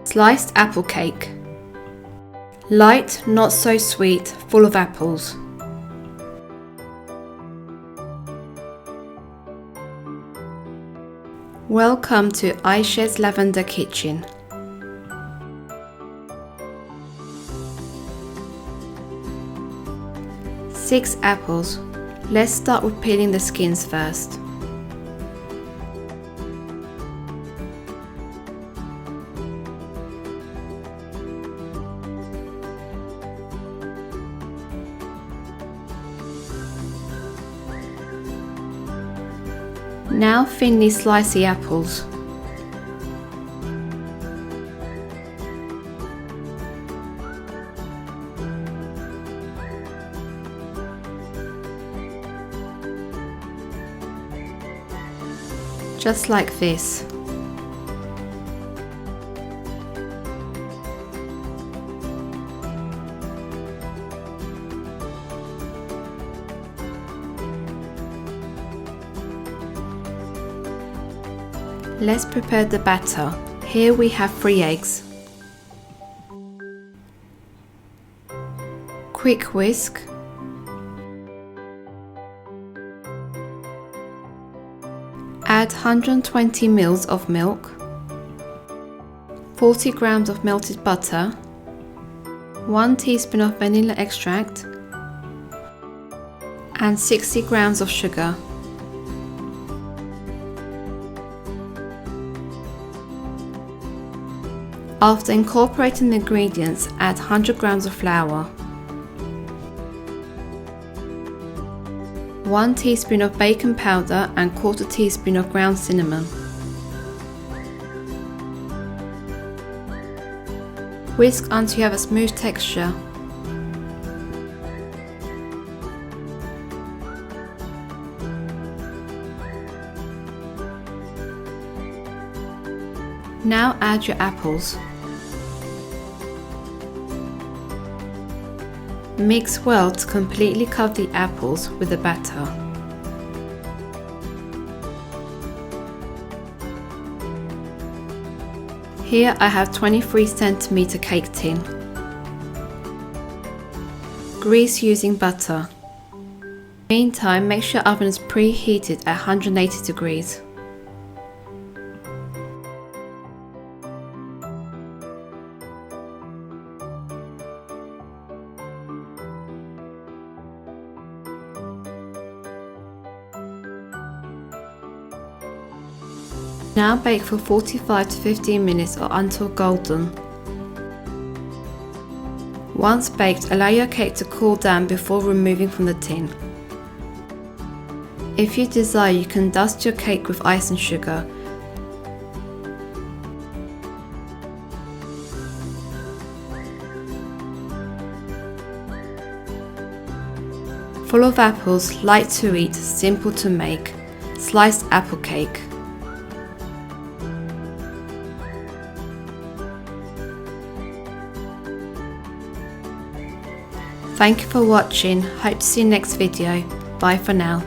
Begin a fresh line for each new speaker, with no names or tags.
Sliced apple cake. Light, not so sweet, full of apples. Welcome to Ayşe's Lavender Kitchen. Six apples. Let's start with peeling the skins first. Now thinly slice the apples. Just like this. Let's prepare the batter. Here we have 3 eggs. Quick whisk. Add 120 ml of milk, 40 grams of melted butter, 1 teaspoon of vanilla extract, and 60 grams of sugar. After incorporating the ingredients, add 100 grams of flour, 1 teaspoon of baking powder and 1/4 teaspoon of ground cinnamon. Whisk until you have a smooth texture. Now add your apples. Mix well to completely cover the apples with the batter. Here I have 23 cm cake tin. Grease using butter. Meantime, make sure your oven is preheated at 180 degrees. Now bake for 45 to 15 minutes or until golden. Once baked, allow your cake to cool down before removing from the tin. If you desire, you can dust your cake with ice and sugar. Full of apples, light to eat, simple to make. Sliced apple cake. Thank you for watching. Hope to see you next video. Bye for now.